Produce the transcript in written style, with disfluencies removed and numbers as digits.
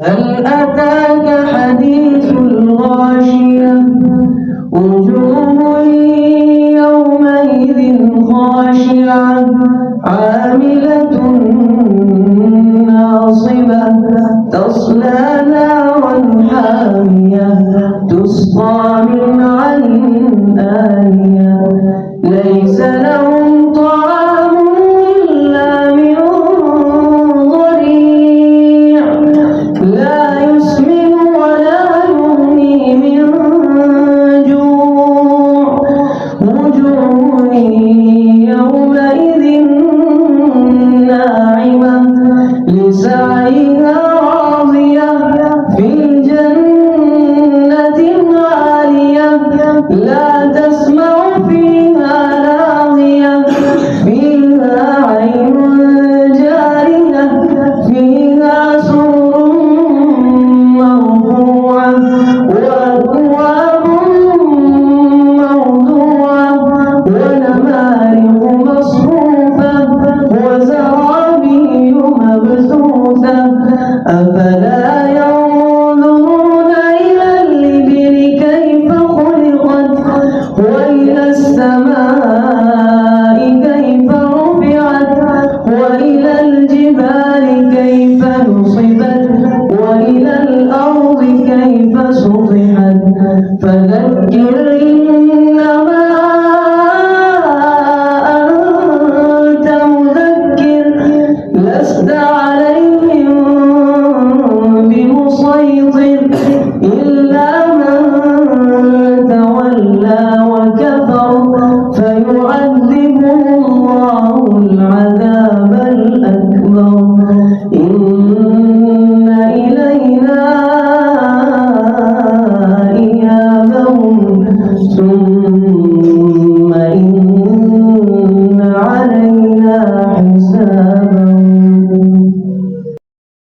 هل أتاك حديث الغاشية وجوه يومئذ خاشعة عاملة ناصبة تصلى نارا حامية تسقى من عين آنية ليس لهم طعام إلا من ضريع لا يسمن ولا يغني من جوع وجوه يومئذ ناعمة لسعيها راضية في جنة عالية لا تسمع فيها لاغية فيها عين جارية فيها سرر مرفوعة وأكواب موضوعة ونمارق مصفوفة وزرابي مبثوثة أفلا